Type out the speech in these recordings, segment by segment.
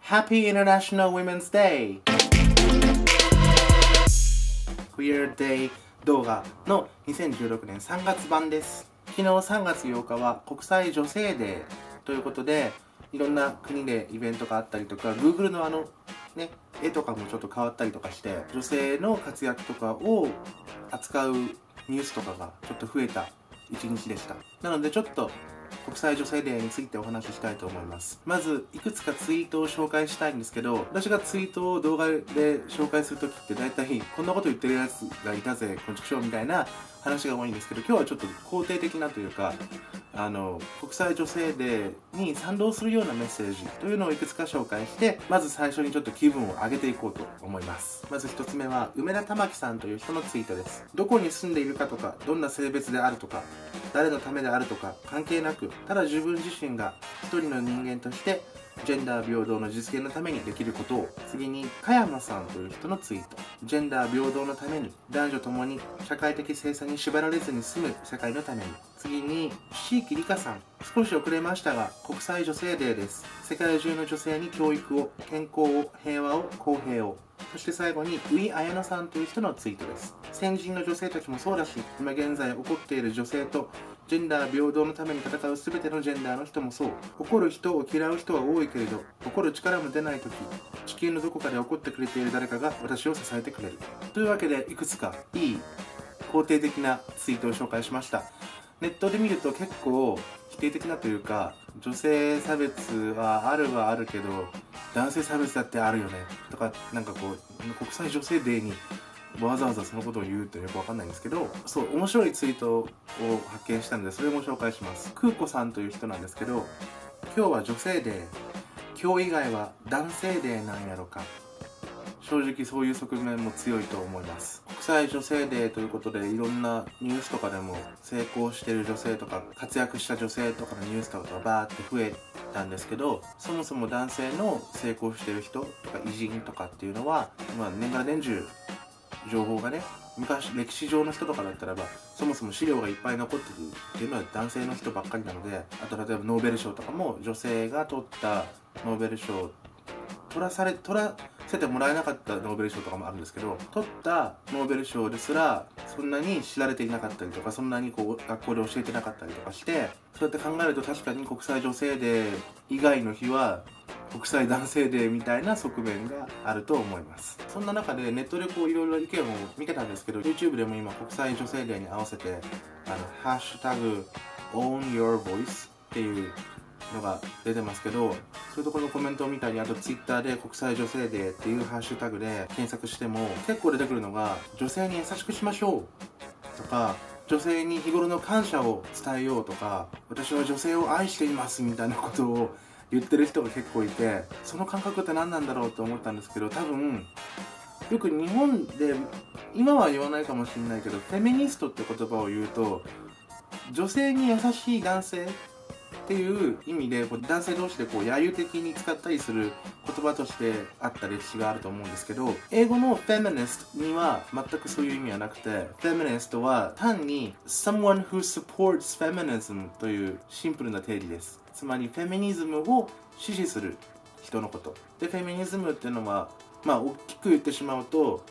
Happy International Women's Day! Queer Day 動画の2016年3月版です。昨日3月8日は国際女性デーということで、いろんな国でイベントがあったりとか、Google の絵とかもちょっと変わったりとかして、女性の活躍とかを扱うニュースとかがちょっと増えた一日でした。なのでちょっと国際女性デーについてお話ししたいと思います。まずいくつかツイートを紹介したいんですけど、私がツイートを動画で紹介するときって大体こんなこと言ってるやつがいたぜ、こんちくしょうみたいな話が多いんですけど、今日はちょっと肯定的なというか、国際女性デーに賛同するようなメッセージというのをいくつか紹介して、まず最初にちょっと気分を上げていこうと思います。まず一つ目は梅田玉樹さんという人のツイートです。どこに住んでいるかとか、どんな性別であるとか、誰のためであるとか関係なく、ただ自分自身が一人の人間としてジェンダー平等の実現のためにできることを。次に加山さんという人のツイート。ジェンダー平等のために、男女ともに社会的性差に縛られずに住む世界のために。次に椎木里香さん。少し遅れましたが国際女性デーです。世界中の女性に教育を、健康を、平和を、公平を。そして最後に宇井綾乃さんという人のツイートです。先人の女性たちもそうだし、今現在起こっている女性とジェンダー平等のために戦う全てのジェンダーの人もそう。怒る人を嫌う人は多いけれど、怒る力も出ないとき、地球のどこかで怒ってくれている誰かが私を支えてくれる。というわけでいくつかいい肯定的なツイートを紹介しました。ネットで見ると結構否定的なというか、女性差別はあるけど男性差別だってあるよねとか、なんかこう国際女性デーにわざわざそのことを言うってよくわかんないんですけど、そう面白いツイートを発見したのでそれも紹介します。空子さんという人なんですけど、今日は女性デー、今日以外は男性デーなんやろか。正直そういう側面も強いと思います。国際女性デーということで、いろんなニュースとかでも成功している女性とか活躍した女性とかのニュースとかがバーって増えたんですけど、そもそも男性の成功している人とか偉人とかっていうのは、年がら年中情報がね、昔歴史上の人とかだったらばそもそも資料がいっぱい残ってるっていうのは男性の人ばっかりなので、あと例えばノーベル賞とかも女性が取ったノーベル賞取らせてもらえなかったノーベル賞とかもあるんですけど、取ったノーベル賞ですらそんなに知られていなかったりとか、そんなにこう学校で教えてなかったりとかして、そうやって考えると確かに国際女性デー以外の日は国際男性デーみたいな側面があると思います。そんな中でネットでこういろいろ意見を見てたんですけど、 YouTube でも今国際女性デーに合わせてハッシュタグ Own Your Voice っていうのが出てますけど、そういうところのコメントを見たり、あと Twitter で国際女性デーっていうハッシュタグで検索しても結構出てくるのが、女性に優しくしましょうとか、女性に日頃の感謝を伝えようとか、私は女性を愛していますみたいなことを言ってる人が結構いて、その感覚って何なんだろうと思ったんですけど、多分よく日本で今は言わないかもしれないけど、フェミニストって言葉を言うと女性に優しい男性っていう意味で男性同士でこう揶揄的に使ったりする言葉としてあった歴史があると思うんですけど、英語の feminist には全くそういう意味はなくて、feminist は単に someone who supports feminism というシンプルな定義です。つまりフェミニズムを支持する人のことで、フェミニズムっていうのは大きく言ってしまうと、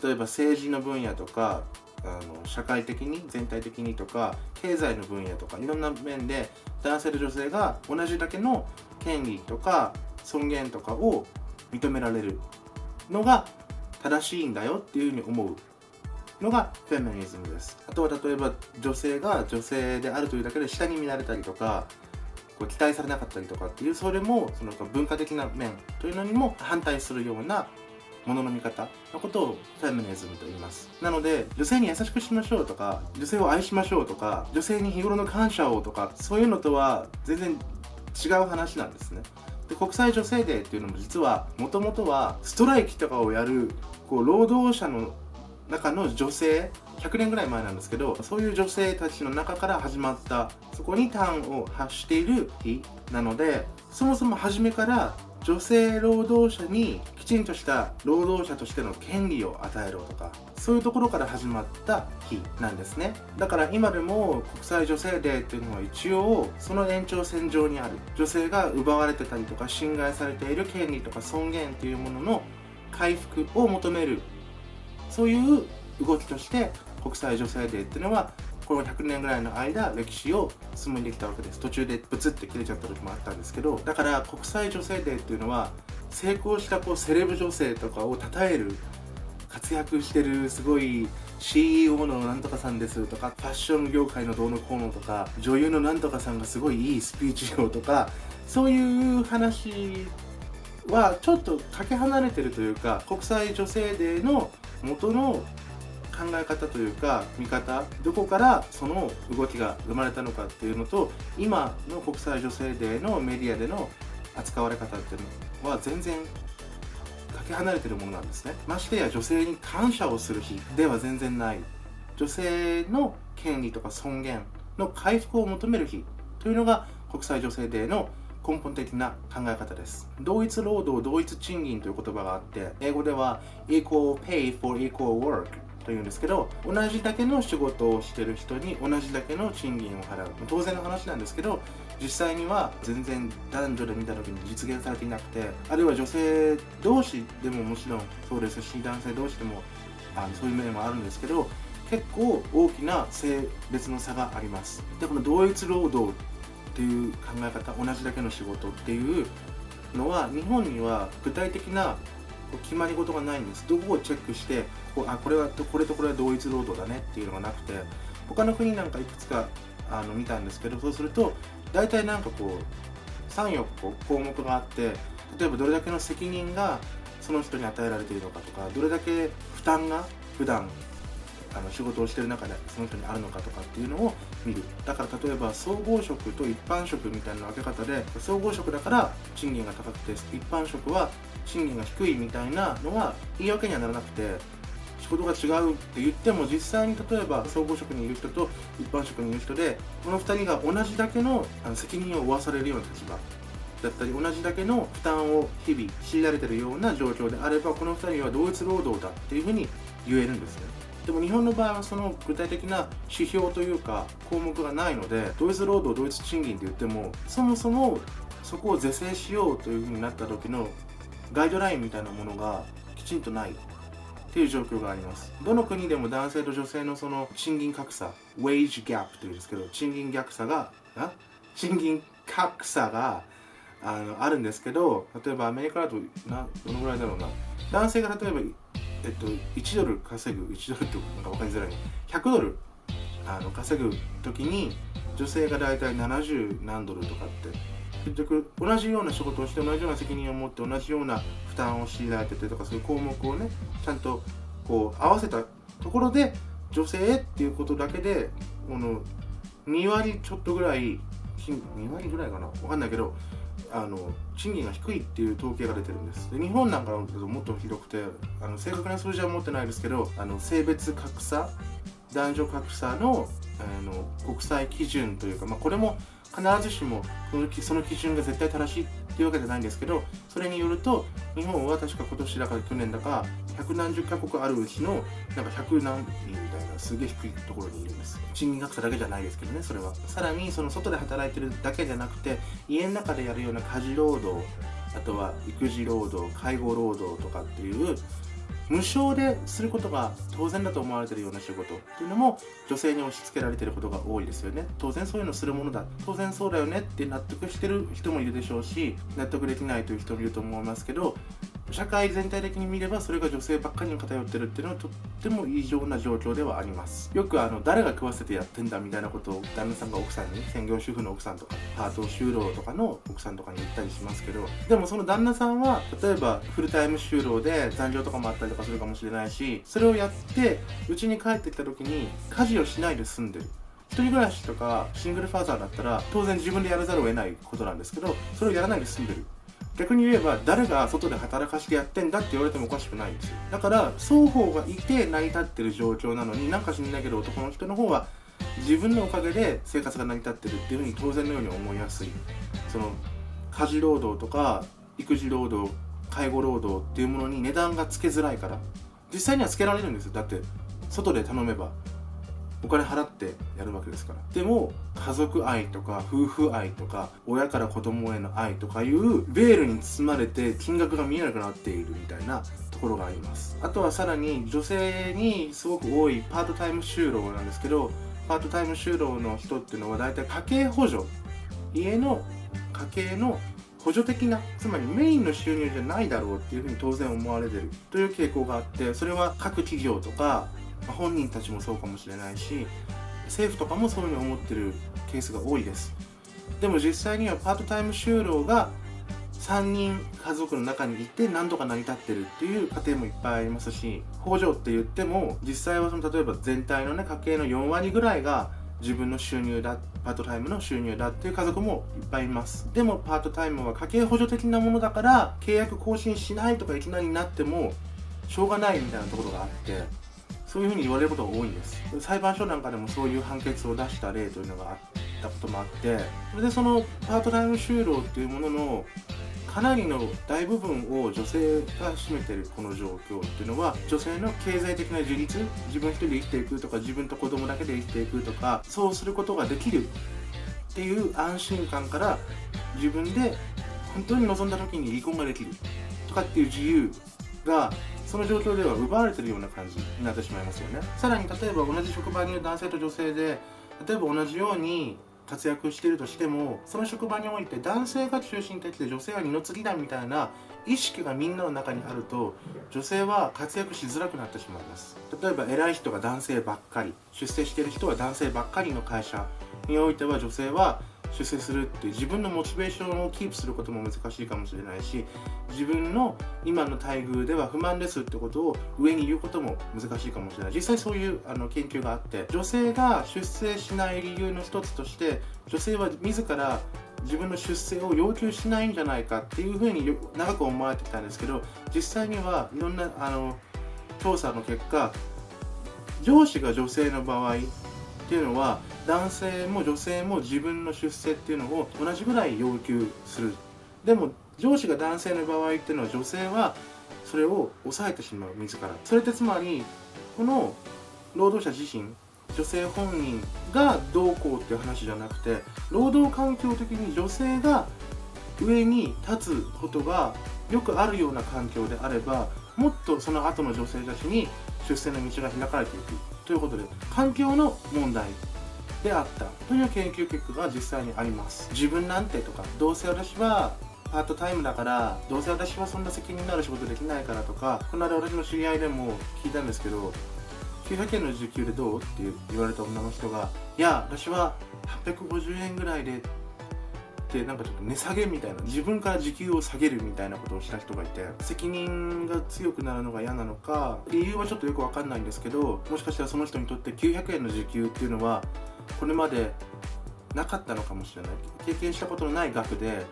例えば政治の分野とか社会的に全体的にとか経済の分野とかいろんな面で男性と女性が同じだけの権利とか尊厳とかを認められるのが正しいんだよっていうふうに思うのがフェミニズムです。あとは例えば女性が女性であるというだけで下に見られたりとか期待されなかったりとかっていう、それもその文化的な面というのにも反対するようなものの見方のことをフェミニズムと言います。なので女性に優しくしましょうとか、女性を愛しましょうとか、女性に日頃の感謝をとか、そういうのとは全然違う話なんですね。で、国際女性デーっていうのも実はもともとはストライキとかをやる労働者の中の女性、100年ぐらい前なんですけど、そういう女性たちの中から始まった、そこに端を発している日なので、そもそも初めから女性労働者にきちんとした労働者としての権利を与えろとか、そういうところから始まった日なんですね。だから今でも国際女性デーっていうのは一応その延長線上にある、女性が奪われてたりとか侵害されている権利とか尊厳っていうものの回復を求める、そういう動きとして国際女性デーっていうのはこの100年ぐらいの間歴史を紡いできたわけです。途中でブツって切れちゃった時もあったんですけど、だから国際女性デーっていうのは成功したセレブ女性とかを称える、活躍してるすごい CEO のなんとかさんですとか、ファッション業界のどうのこうのとか、女優のなんとかさんがすごいいいスピーチをとか、そういう話はちょっとかけ離れてるというか、国際女性デーの元の考え方というか見方、どこからその動きが生まれたのかっていうのと、今の国際女性デーのメディアでの扱われ方っていうのは全然かけ離れてるものなんですね。ましてや女性に感謝をする日では全然ない、女性の権利とか尊厳の回復を求める日というのが国際女性デーの根本的な考え方です。同一労働同一賃金という言葉があって、英語では equal pay for equal workというんですけど、同じだけの仕事をしてる人に同じだけの賃金を払う、当然の話なんですけど、実際には全然男女で見た時に実現されていなくて、あるいは女性同士でももちろんそうですし、男性同士でもそういう面もあるんですけど、結構大きな性別の差があります。でこの同一労働っていう考え方、同じだけの仕事っていうのは日本には具体的な決まり事がないんです。どこをチェックしてこれとこれは同一労働だねっていうのがなくて、他の国なんかいくつか見たんですけど、そうすると大体なんか3、4項目があって、例えばどれだけの責任がその人に与えられているのかとか、どれだけ負担が普段仕事をしている中でその人にあるのかとかっていうのを見る。だから例えば総合職と一般職みたいな分け方で、総合職だから賃金が高くて一般職は賃金が低いみたいなのは言い訳にはならなくて、仕事が違うって言っても実際に例えば総合職にいる人と一般職にいる人で、この2人が同じだけの責任を負わされるような立場だったり、同じだけの負担を日々強いられているような状況であれば、この2人は同一労働だっていうふうに言えるんですね。でも日本の場合はその具体的な指標というか項目がないので、同一労働同一賃金って言ってもそもそもそこを是正しようというふうになった時のガイドラインみたいなものがきちんとないっていう状況があります。どの国でも男性と女性のその賃金格差、wage gap というんですけど、賃金格差があるんですけど、例えばアメリカだとどのぐらいだろうな、男性が例えば1ドル稼ぐ、1ドルってなんか分かりづらい、100ドル稼ぐ時に女性がだいたい70何ドルとかって、結局同じような仕事をして同じような責任を持って同じような負担を強いられててとか、そういう項目をねちゃんと合わせたところで女性っていうことだけで2割ちょっとぐらい、2割ぐらいかな分かんないけど賃金が低いっていう統計が出てるんです。で日本なんかだともっとひどくて、正確な数字は持ってないですけど、性別格差、男女格差の国際基準というか、これも必ずしもその基準が絶対正しいっていうわけじゃないんですけど、それによると日本は確か今年だか去年だか百何十カ国あるうちのなんか100何人みたいなすげえ低いところにいるんです。賃金格差だけじゃないですけどね、それは。さらにその外で働いてるだけじゃなくて、家の中でやるような家事労働、あとは育児労働、介護労働とかっていう無償ですることが当然だと思われているような仕事っていうのも女性に押し付けられていることが多いですよね。当然そういうのするものだ、当然そうだよねって納得してる人もいるでしょうし、納得できないという人もいると思いますけど、社会全体的に見ればそれが女性ばっかりに偏ってるっていうのはとっても異常な状況ではあります。よく誰が食わせてやってんだみたいなことを旦那さんが奥さんに、専業主婦の奥さんとかパート就労とかの奥さんとかに言ったりしますけど、でもその旦那さんは例えばフルタイム就労で残業とかもあったりとかするかもしれないし、それをやって家に帰ってきた時に家事をしないで済んでる。一人暮らしとかシングルファーザーだったら当然自分でやらざるを得ないことなんですけど、それをやらないで済んでる。逆に言えば誰が外で働かしてやってんだって言われてもおかしくないんですよ。だから双方がいて成り立ってる状況なのに、なんか知んないけど男の人の方は自分のおかげで生活が成り立ってるっていうふうに当然のように思いやすい。その家事労働とか育児労働、介護労働っていうものに値段がつけづらいから。実際にはつけられるんですよ。だって外で頼めばお金払ってやるわけですから。でも家族愛とか夫婦愛とか親から子供への愛とかいうベールに包まれて金額が見えなくなっているみたいなところがあります。あとはさらに女性にすごく多いパートタイム就労なんですけど、パートタイム就労の人っていうのは大体家計補助、家の家計の補助的な、つまりメインの収入じゃないだろうっていうふうに当然思われてるという傾向があって、それは各企業とか本人たちもそうかもしれないし、政府とかもそういうふうに思ってるケースが多いです。でも実際にはパートタイム就労が3人家族の中にいて何とか成り立ってるっていう家庭もいっぱいありますし、補助って言っても実際は例えば全体のね、家計の4割ぐらいが自分の収入だ、パートタイムの収入だっていう家族もいっぱいいます。でもパートタイムは家計補助的なものだから契約更新しないとかいきなりなってもしょうがないみたいなところがあって、そういうふうに言われることが多いんです。裁判所なんかでもそういう判決を出した例というのがあったこともあって、それでそのパートタイム就労っていうもののかなりの大部分を女性が占めているこの状況っていうのは、女性の経済的な自立、自分一人で生きていくとか自分と子供だけで生きていくとか、そうすることができるっていう安心感から、自分で本当に望んだ時に離婚ができるとかっていう自由がその状況では奪われているような感じになってしまいますよね。さらに例えば同じ職場にいる男性と女性で、例えば同じように活躍しているとしても、その職場において男性が中心的で女性は二の次だみたいな意識がみんなの中にあると、女性は活躍しづらくなってしまいます。例えば偉い人が男性ばっかり、出世している人は男性ばっかりの会社においては、女性は出世するっていう自分のモチベーションをキープすることも難しいかもしれないし、自分の今の待遇では不満ですってことを上に言うことも難しいかもしれない。実際そういう研究があって、女性が出世しない理由の一つとして、女性は自ら自分の出世を要求しないんじゃないかっていうふうに長く思われてきたんですけど、実際にはいろんな調査の結果、上司が女性の場合っていうのは男性も女性も自分の出世っていうのを同じぐらい要求する。でも上司が男性の場合っていうのは女性はそれを抑えてしまう自ら。それってつまりこの労働者自身、女性本人がどうこうっていう話じゃなくて、労働環境的に女性が上に立つことがよくあるような環境であれば、もっとその後の女性たちに出世の道が開かれていくということで、環境の問題であったという研究結果が実際にあります。自分なんてとか、どうせ私はパートタイムだから、どうせ私はそんな責任のある仕事できないからとか、この間私の知り合いでも聞いたんですけど、900円の時給でどうって言われた女の人が、いや私は850円ぐらいでってなんかちょっと値下げみたいな、自分から時給を下げるみたいなことをした人がいて、責任が強くなるのが嫌なのか、理由はちょっとよくわかんないんですけど、もしかしたらその人にとって900円の時給っていうのはこれまでなかったのかもしれない。経験したことのない額で、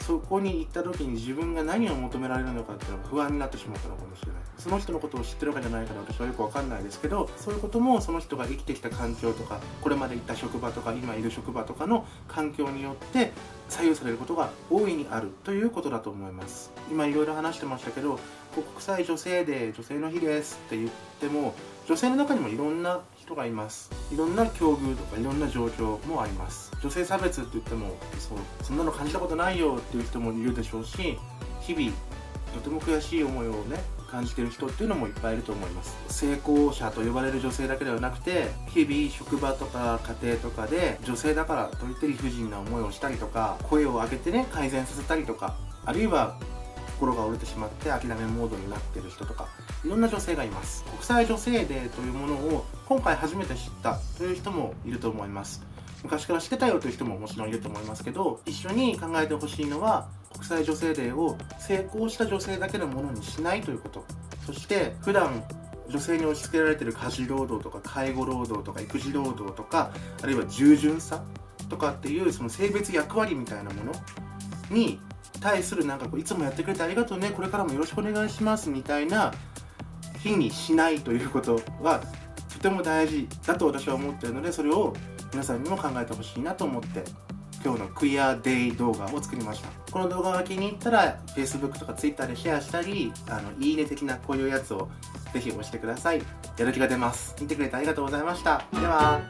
そこに行った時に自分が何を求められるのかっていうのが不安になってしまったのかもしれない。その人のことを知ってるかじゃないから私はよくわかんないですけど、そういうこともその人が生きてきた環境とか、これまで行った職場とか今いる職場とかの環境によって左右されることが大いにあるということだと思います。今いろいろ話してましたけど、国際女性デー、女性の日ですって言っても、女性の中にもいろんな人がいます。いろんな境遇とかいろんな状況もあります。女性差別って言ってもそんなの感じたことないよっていう人もいるでしょうし、日々とても悔しい思いをね感じている人っていうのもいっぱいいると思います。成功者と呼ばれる女性だけではなくて、日々職場とか家庭とかで女性だからといって理不尽な思いをしたりとか、声を上げてね改善させたりとか、あるいは心が折れてしまって諦めモードになっている人とか、いろんな女性がいます。国際女性デーというものを今回初めて知ったという人もいると思います。昔から知ってたよという人ももちろんいると思いますけど、一緒に考えてほしいのは、国際女性デーを成功した女性だけのものにしないということ。そして普段女性に押し付けられている家事労働とか介護労働とか育児労働とか、あるいは従順さとかっていうその性別役割みたいなものに対するなんかいつもやってくれてありがとうね、これからもよろしくお願いしますみたいな日にしないということはとても大事だと私は思っているので、それを皆さんにも考えてほしいなと思って今日のクイアデイ動画を作りました。この動画が気に入ったら Facebook とか Twitter でシェアしたり、いいね的なこういうやつをぜひ押してください。やる気が出ます。見てくれてありがとうございました。では。